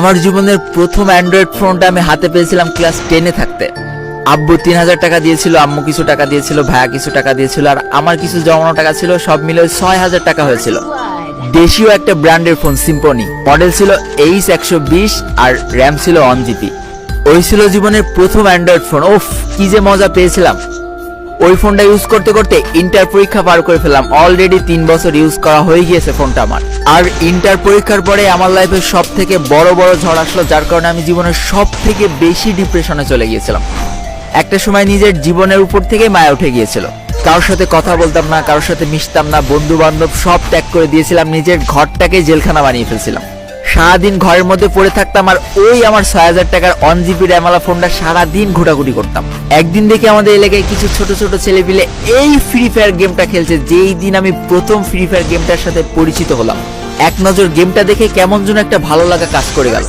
আমার জীবনের প্রথম অ্যান্ড্রয়েড ফোনটা আমি হাতে পেয়েছিলাম ক্লাস 10-এ থাকতে। আব্বু 3000 টাকা দিয়েছিল, আম্মু কিছু টাকা দিয়েছিল, ভাইয়া কিছু টাকা দিয়েছিল, আর আমার কিছু জমানো টাকা ছিল, সব মিলে 6000 টাকা হয়েছিল। দেশীয় একটা ব্র্যান্ডের ফোন, সিম্ফনি। মডেল ছিল H120 আর র্যাম ছিল 1GB। ওই ছিল জীবনের প্রথম অ্যান্ড্রয়েড ফোন। ওফ, কি যে মজা পেয়েছিলাম। ওই ফোনটা ইউজ করতে করতে ইন্টার পরীক্ষা পার করে ফেললাম। অলরেডি 3 বছর ইউজ করা হয়ে গিয়েছে ফোনটা আমার। আর ইন্টার পরীক্ষার পরে আমার লাইফে সব থেকে বড় ঝড় আসলো, যার কারণে আমি জীবনের সব থেকে বেশি ডিপ্রেশনে চলে গিয়েছিলাম। একটা সময় নিজের জীবনের উপর থেকে মায়া উঠে গিয়েছিল। কারোর সাথে কথা বলতাম না, কারোর সাথে মিশতাম না, বন্ধু বান্ধব সব ত্যাগ করে দিয়েছিলাম। নিজের ঘরটাকে জেলখানা বানিয়ে ফেলছিলাম। সারাদিন ঘরের মধ্যে পড়ে থাকতাম আর ওই আমার 6000 টাকার 1GB র্যামওয়ালা ফোনটা সারাদিন ঘোটাঘুটি করতাম। একদিন দেখি আমাদের এলাকায় কিছু ছোট ছোট ছেলেপিলে এই ফ্রি ফায়ার গেমটা খেলছে। যেই দিন আমি প্রথম ফ্রি ফায়ার গেমটার সাথে পরিচিত হলাম, এক নজর গেমটা দেখে কেমন যেন একটা ভালো লাগা কাজ করে গেল।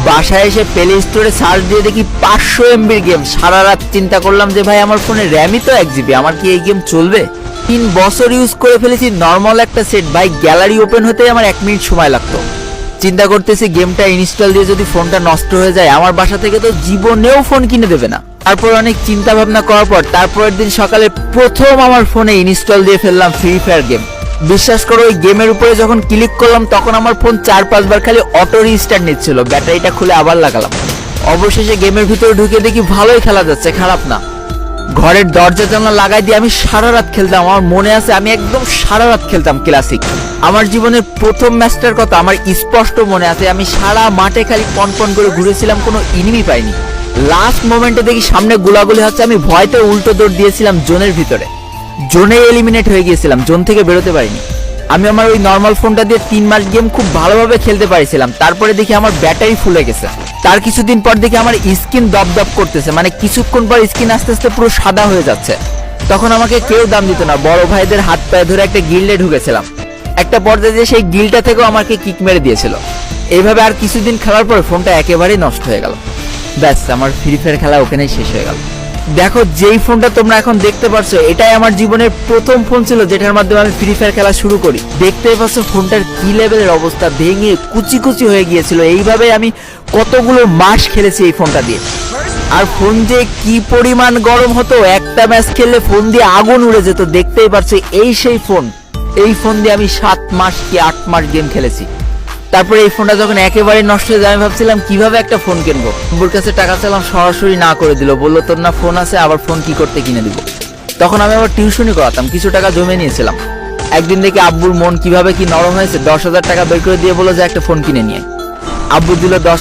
বাসায় এসে প্লে স্টোরে সার্চ দিয়ে দেখি 500 MBর গেম। সারা রাত চিন্তা করলাম যে ভাই, আমার ফোনে র্যামই তো 1GB, আমার কি এই গেম চলবে? 3 বছর ইউজ করে ফেলেছি নর্মাল একটা সেট। ভাই, গ্যালারি ওপেন হতে আমার 1 মিনিট সময় লাগতো। চিন্তা করতেছি গেমটা ইনস্টল দিয়ে যদি ফোনটা নষ্ট হয়ে যায়, আমার বাসা থেকে তো জীবনেও ফোন কিনে দেবে না। তারপর অনেক চিন্তা ভাবনা করার পর তারপরের দিন সকালে প্রথম আমার ফোনে ইনস্টল দিয়ে ফেললাম ফ্রি ফায়ার গেম। বিশ্বাস করো, ওই গেমের উপরে যখন ক্লিক করলাম তখন আমার ফোন 4-5 বার খালি অটো রিস্টার্ট নিচ্ছিল। ব্যাটারিটা খুলে আবার লাগালাম। অবশেষে গেমের ভিতরে ঢুকে দেখি ভালোই খেলা যাচ্ছে, খারাপ না। ঘরের দরজা জানলা লাগাই দিয়ে আমি সারা রাত খেলতাম। আমার মনে আছে আমি একদম সারা রাত খেলতাম ক্লাসিক। আমার জীবনের প্রথম ম্যাচটার কথা আমার স্পষ্ট মনে আছে। আমি সারা মাঠে খালি পনপন করে ঘুরেছিলাম, কোনো এনিমি পাইনি। লাস্ট মোমেন্টে দেখি সামনে গোলাগুলি হচ্ছে, আমি ভয়তে উল্টো দৌড় দিয়েছিলাম জোনের ভিতরে। জোনে এলিমিনেট হয়ে গিয়েছিলাম, জোন থেকে বেরোতে পারিনি। আমি আমার ওই নর্মাল ফোনটা দিয়ে 3 মাস গেম খুব ভালোভাবে খেলতে পারিছিলাম। তারপরে দেখি আমার ব্যাটারি ফুলে গেছে। তার কিছুদিন পর দেখি আমার স্কিন দপদপ করতেছে, মানে কিছুক্ষণ পর স্কিন আস্তে আস্তে পুরো সাদা হয়ে যাচ্ছে। তখন আমাকে কেউ দাম দিত না। বড় ভাইদের হাত পায়ে ধরে একটা গিল্ডে ঢুকেছিলাম। একটা পর্যায়ে সেই গিল্ডটা থেকেও আমাকে কিক মেরে দিয়েছিল। এইভাবে আর কিছুদিন খেলার পর ফোনটা একেবারেই নষ্ট হয়ে গেল। ব্যাস, আমার ফ্রি ফায়ার খেলা ওখানেই শেষ হয়ে গেল। দেখো, যেই ফোনটা তোমরা এখন দেখতে পাচ্ছ, এটাই আমার জীবনের প্রথম ফোন ছিল যেটার মাধ্যমে আমি ফ্রি ফায়ার খেলা শুরু করি। দেখতেই পাচ্ছ ফোনটার কি লেভেলের অবস্থা, ভেঙে কুচি কুচি হয়ে গিয়েছিল। এইভাবে আমি কতগুলো মাস খেলেছি এই ফোনটা দিয়ে। আর ফোন যে কি পরিমাণ গরম হতো, একটা ম্যাচ খেললে ফোন দিয়ে আগুন উড়ে যেত। দেখতেই পাচ্ছ এই সেই ফোন। এই ফোন দিয়ে আমি 7 মাস কি 8 মাস গেম খেলেছি। তারপরে এই ফোনটা যখন একেবারে নষ্ট হয়ে যায়, আমি ভাবছিলাম কিভাবে একটা ফোন কিনবো। আব্বুর কাছে টাকা চাইলাম, সরাসরি না করে দিল। বললো তোর না ফোন আছে, আবার ফোন কি করতে কিনে দিব। তখন আমি আবার টিউশনই করাতাম, কিছু টাকা জমে নিয়েছিলাম। একদিন দেখি আব্বুর মন কিভাবে কি নরম হয়েছে, 10,000 টাকা বের করে দিয়ে বললো যে একটা ফোন কিনে নিয়ে। আব্বু দিল 10